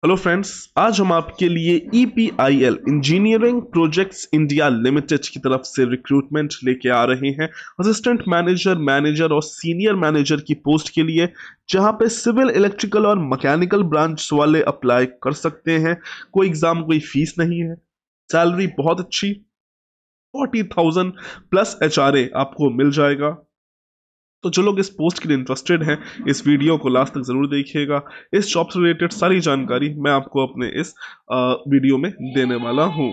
Hello friends, आज हम आपके लिए EPIL engineering projects India limited की तरफ से रिक्रूटमेंट लेके आ रहे हैं असिस्टेंट मैनेजर, मैनेजर और सीनियर मैनेजर की पोस्ट के लिए, जहां पे सिविल, इलेक्ट्रिकल और मैकेनिकल ब्रांच वाले अप्लाई कर सकते हैं। कोई एग्जाम, कोई फीस नहीं है। सैलरी बहुत अच्छी, 40,000 प्लस HRA आपको मिल जाएगा। तो जो लोग इस पोस्ट के लिए इंटरेस्टेड हैं, इस वीडियो को लास्ट तक जरूर देखिएगा। इस जॉब से रिलेटेड सारी जानकारी मैं आपको अपने इस वीडियो में देने वाला हूं।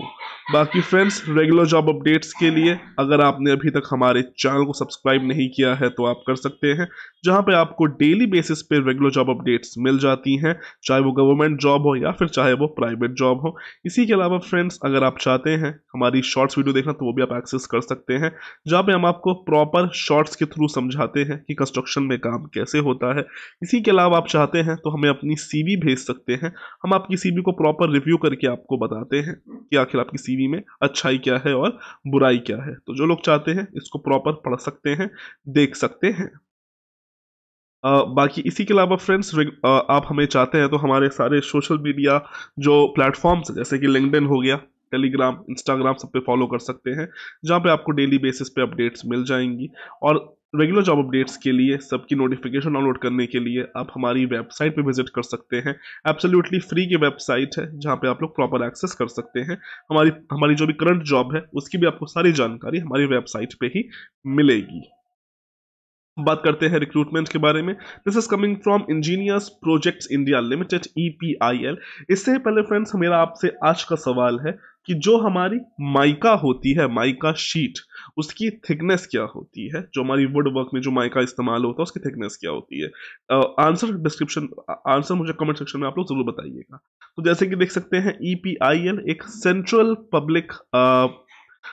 बाकी फ्रेंड्स, रेगुलर जॉब अपडेट्स के लिए अगर आपने अभी तक हमारे चैनल को सब्सक्राइब नहीं किया है तो आप कर सकते हैं, जहां पे आपको डेली बेसिस पे रेगुलर जॉब अपडेट्स मिल जाती हैं, चाहे वो गवर्नमेंट जॉब हो या फिर चाहे वो प्राइवेट जॉब हो। इसी के अलावा फ्रेंड्स, अगर आप चाहते हैं हमारी शॉर्ट्स वीडियो देखना तो वो भी आप एक्सेस कर सकते हैं, जहाँ पे हम आपको प्रॉपर शॉर्ट्स के थ्रू समझाते हैं कि कंस्ट्रक्शन में काम कैसे होता है। इसी के अलावा आप चाहते हैं तो हमें अपनी सीवी भेज सकते हैं, हम आपकी सीवी को प्रॉपर रिव्यू करके आपको बताते हैं कि आखिर आपकी सीवी में अच्छाई क्या है और बुराई क्या है। तो जो लोग चाहते हैं इसको प्रॉपर पढ़ सकते हैं, देख सकते हैं। बाकी इसी के अलावा फ्रेंड्स, आप हमें चाहते हैं तो हमारे सारे सोशल मीडिया जो प्लेटफॉर्म्स जैसे कि लिंक्डइन हो गया, टेलीग्राम, इंस्टाग्राम, सब पे फॉलो कर सकते हैं, जहाँ पे आपको डेली बेसिस पे अपडेट्स मिल जाएंगी। और रेगुलर जॉब अपडेट्स के लिए, सबकी नोटिफिकेशन डाउनलोड करने के लिए आप हमारी वेबसाइट पे विजिट कर सकते हैं। एब्सोल्युटली फ्री की वेबसाइट है, जहाँ पे आप लोग प्रॉपर एक्सेस कर सकते हैं। हमारी हमारी जो भी करंट जॉब है उसकी भी आपको सारी जानकारी हमारी वेबसाइट पे ही मिलेगी। बात करते हैं रिक्रूटमेंट के बारे में। This is coming from engineers projects India limited, EPIL। इससे पहले फ्रेंड्स, मेरा आपसे आज का सवाल है कि जो हमारी माइका होती है, माइका शीट, उसकी थिकनेस क्या होती है? जो हमारी वुड वर्क में जो माइका इस्तेमाल होता है उसकी थिकनेस क्या होती है? आंसर मुझे कमेंट सेक्शन में आप लोग जरूर बताइएगा। तो जैसे कि देख सकते हैं, EPIL एक सेंट्रल पब्लिक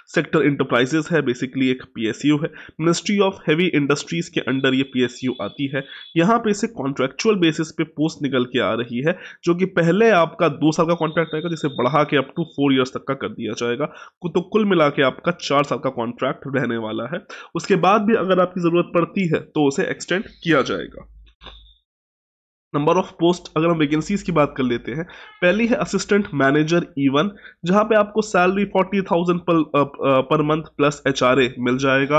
सेक्टर इंटरप्राइजेस है, बेसिकली एक PSU है। मिनिस्ट्री ऑफ हैवी इंडस्ट्रीज के अंडर ये PSU आती है। यहाँ पे इसे कॉन्ट्रेक्चुअल बेसिस पे पोस्ट निकल के आ रही है, जो कि पहले आपका 2 साल का कॉन्ट्रैक्ट रहेगा, जिसे बढ़ा के अप टू 4 इयर्स तक का कर दिया जाएगा। तो कुल मिला के आपका 4 साल का कॉन्ट्रैक्ट रहने वाला है। उसके बाद भी अगर आपकी जरूरत पड़ती है तो उसे एक्सटेंड किया जाएगा। नंबर ऑफ पोस्ट, अगर हम वैकेंसीज की बात कर लेते हैं, पहली है असिस्टेंट मैनेजर E1, जहां पे आपको salary 40,000 per month plus HRA मिल जाएगा।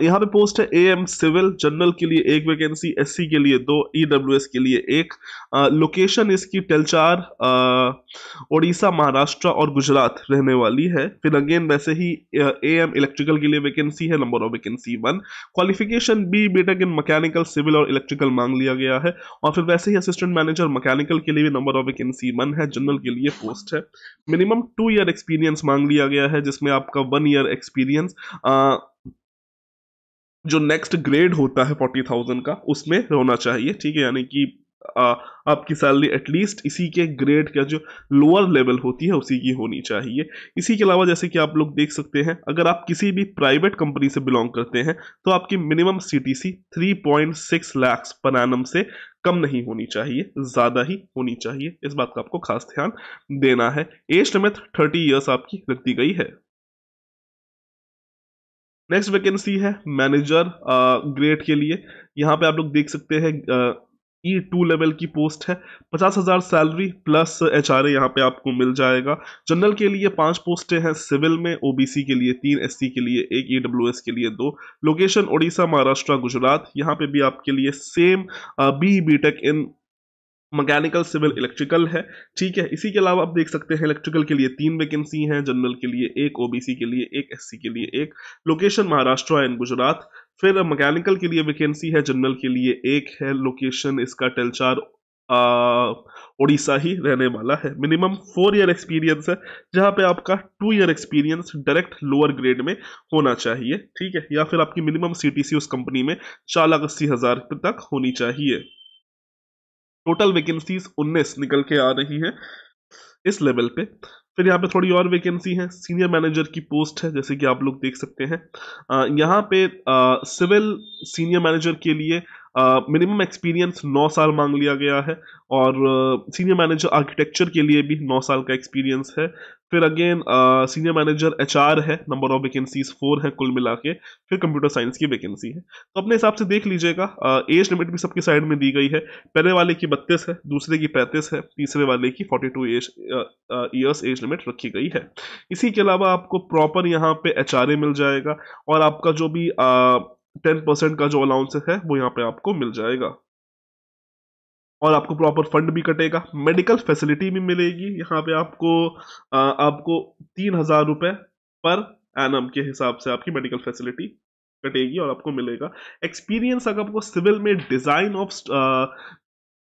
यहाँ पे पोस्ट है AM सिविल, जनरल के लिए 1 वैकेंसी, SC के लिए 2, EWS के लिए 1। लोकेशन इसकी टेलचार, उड़ीसा, महाराष्ट्र और गुजरात रहने वाली है। फिर अगेन वैसे ही AM इलेक्ट्रिकल के लिए वैकेंसी है, number of vacancy 1। Qualification BTech in mechanical, civil और इलेक्ट्रिकल मांग लिया गया है। और फिर वैसे ही असिस्टेंट मैनेजर मैकेनिकल के लिए भी नंबर ऑफ वैकेंसी 1 है, जनरल के लिए पोस्ट है। मिनिमम 2 ईयर एक्सपीरियंस मांग लिया गया है, जिसमें आपका 1 ईयर एक्सपीरियंस जो नेक्स्ट ग्रेड होता है 40,000 का, उसमें होना चाहिए। ठीक है, यानी कि आपकी सैलरी एटलीस्ट इसी के ग्रेड का जो लोअर लेवल होती है उसी की होनी चाहिए। इसी के अलावा जैसे कि आप लोग देख सकते हैं, अगर आप किसी भी प्राइवेट कंपनी से बिलोंग करते हैं तो आपकी minimum CTC 3.6 lakh per annum से कम नहीं होनी चाहिए, ज्यादा ही होनी चाहिए। इस बात का आपको खास ध्यान देना है। एज लिमिट 30 ईयर्स आपकी रख दी गई है। नेक्स्ट वैकेंसी है मैनेजर ग्रेड के लिए। यहाँ पे आप लोग देख सकते हैं E2 लेवल की पोस्ट है। 50,000 सैलरी प्लस HRA यहाँ पे आपको मिल जाएगा। जनरल के लिए 5 पोस्टें हैं, सिविल में OBC के लिए 3, SC के लिए 1, EWS के लिए 2। लोकेशन उड़ीसा, महाराष्ट्र, गुजरात। यहाँ पे भी आपके लिए same BTech in mechanical, civil, electrical है। ठीक है, इसी के अलावा आप देख सकते हैं इलेक्ट्रिकल के लिए 3 वैकेंसी हैं, जनरल के लिए 1, OBC के लिए 1, SC के लिए 1। Location Maharashtra and Gujarat. फिर मैकेनिकल के लिए वैकेंसी है, जनरल के लिए 1 है। लोकेशन इसका टेलचार उड़ीसा ही रहने वाला है। मिनिमम 4 ईयर एक्सपीरियंस है, जहां पे आपका 2 year experience direct lower grade में होना चाहिए। ठीक है, या फिर आपकी मिनिमम CTC उस कंपनी में 4,80,000 तक होनी चाहिए। टोटल वैकेंसीज 19 निकल के आ रही हैं इस लेवल पे। फिर यहाँ पे थोड़ी और वैकेंसी है, सीनियर मैनेजर की पोस्ट है, जैसे कि आप लोग देख सकते हैं। यहाँ पे सिविल सीनियर मैनेजर के लिए मिनिमम एक्सपीरियंस 9 साल मांग लिया गया है, और सीनियर मैनेजर आर्किटेक्चर के लिए भी 9 साल का एक्सपीरियंस है। फिर अगेन सीनियर मैनेजर एचआर है, नंबर ऑफ वैकेंसीज 4 है कुल मिला के। फिर कंप्यूटर साइंस की वैकेंसी है। तो अपने हिसाब से देख लीजिएगा। एज लिमिट भी सबकी साइड में दी गई है। पहले वाले की 32 है, दूसरे की 35 है, तीसरे वाले की 42 ईयर्स एज लिमिट रखी गई है। इसी के अलावा आपको प्रॉपर यहाँ पे एचआरए मिल जाएगा, और आपका जो भी 10% का जो अलाउंस है वो यहाँ पे आपको मिल जाएगा, और आपको प्रॉपर फंड भी कटेगा। मेडिकल फैसिलिटी भी मिलेगी यहाँ पे आपको 3,000 रुपए पर एनम के हिसाब से आपकी मेडिकल फैसिलिटी कटेगी और आपको मिलेगा। एक्सपीरियंस अगर आपको सिविल में design of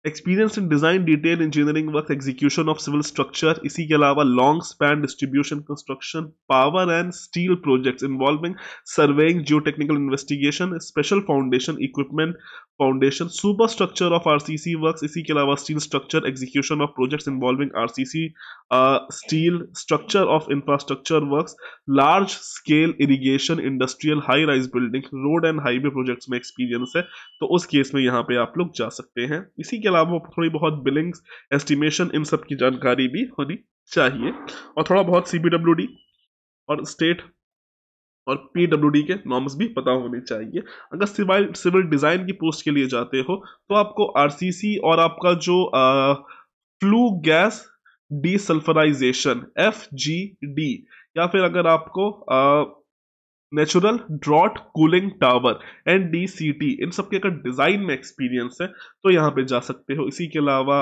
experience in design detail engineering work execution of civil structure, इसी के अलावा long span distribution construction power and steel projects involving surveying geotechnical investigation special foundation equipment foundation superstructure of RCC works, इसी के अलावा steel structure execution of projects involving RCC steel structure of infrastructure works large scale irrigation industrial high rise building road and highway projects में experience है, तो उस case में यहाँ पे आप लोग जा सकते हैं। इसी के अलावा थोड़ी बहुत बिलिंग्स एस्टिमेशन इन सब की जानकारी भी होनी चाहिए, और थोड़ा बहुत सीपीडब्ल्यूडी और स्टेट और पीडब्ल्यूडी के नॉर्म्स भी पता होने चाहिए। अगर सिविल डिजाइन की पोस्ट के लिए जाते हो तो आपको आरसीसी और आपका जो फ्लू गैस डीसल्फराइजेशन FGD, या फिर अगर आपको natural draught cooling tower NDCT, इन सब के अगर डिजाइन में एक्सपीरियंस है तो यहाँ पे जा सकते हो। इसी के अलावा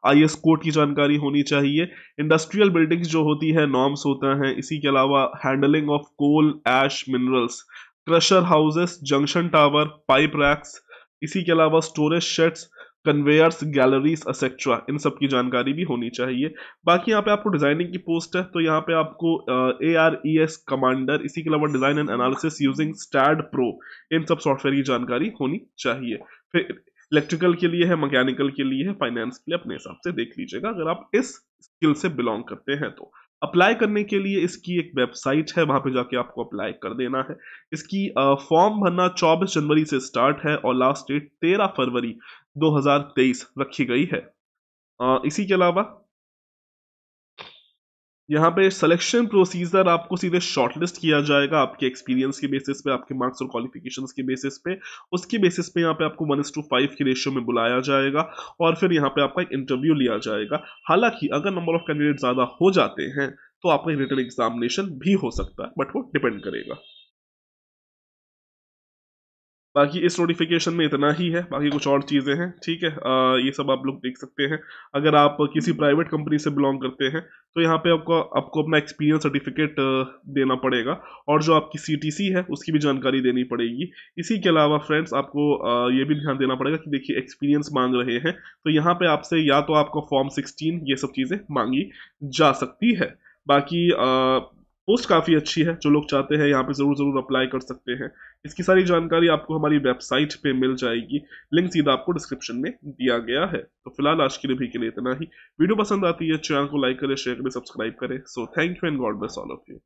IS कोड की जानकारी होनी चाहिए। इंडस्ट्रियल बिल्डिंग्स जो होती है नॉर्म्स होता है। इसी के अलावा handling of coal ash minerals, crusher houses, junction tower, pipe racks, इसी के अलावा storage sheds, conveyors, galleries etcetera, इन सब की जानकारी भी होनी चाहिए। बाकी यहाँ पे आपको डिजाइनिंग की पोस्ट है, तो यहाँ पे आपको ARES कमांडर, इसी के अलावा design and analysis using STAAD pro, इन सब सॉफ्टवेयर की जानकारी होनी चाहिए। फिर इलेक्ट्रिकल के लिए है, मैकेनिकल के लिए है, फाइनेंस के लिए अपने हिसाब से देख लीजिएगा अगर आप इस स्किल से बिलोंग करते हैं तो। अप्लाई करने के लिए इसकी एक वेबसाइट है, वहां पे जाके आपको अप्लाई कर देना है। इसकी फॉर्म भरना 24 जनवरी से स्टार्ट है और लास्ट डेट 13 फरवरी 2023 रखी गई है। इसी के अलावा यहाँ पे सिलेक्शन प्रोसीजर आपको सीधे शॉर्टलिस्ट किया जाएगा आपके एक्सपीरियंस के बेसिस पे, आपके मार्क्स और क्वालिफिकेशंस के बेसिस पे। उसके बेसिस पे यहाँ पे आपको 1:5 की रेशियो में बुलाया जाएगा, और फिर यहाँ पे आपका एक इंटरव्यू लिया जाएगा। हालांकि अगर नंबर ऑफ कैंडिडेट ज्यादा हो जाते हैं तो आपका रिटन एग्जामिनेशन भी हो सकता है, बट वो डिपेंड करेगा। बाकी इस नोटिफिकेशन में इतना ही है, बाकी कुछ और चीज़ें हैं, ठीक है। ये सब आप लोग देख सकते हैं। अगर आप किसी प्राइवेट कंपनी से बिलोंग करते हैं तो यहाँ पे आपको अपना एक्सपीरियंस सर्टिफिकेट देना पड़ेगा, और जो आपकी CTC है उसकी भी जानकारी देनी पड़ेगी। इसी के अलावा फ्रेंड्स आपको ये भी ध्यान देना पड़ेगा कि देखिए एक्सपीरियंस मांग रहे हैं, तो यहाँ पे आपसे या तो आपका फॉर्म 16 ये सब चीज़ें मांगी जा सकती है। बाकी पोस्ट काफ़ी अच्छी है, जो लोग चाहते हैं यहाँ पे ज़रूर अप्लाई कर सकते हैं। इसकी सारी जानकारी आपको हमारी वेबसाइट पे मिल जाएगी, लिंक सीधा आपको डिस्क्रिप्शन में दिया गया है। तो फिलहाल आज के लिए इतना ही। वीडियो पसंद आती है चैनल को लाइक करें, शेयर करें, सब्सक्राइब करें। So thank you and God bless all of you.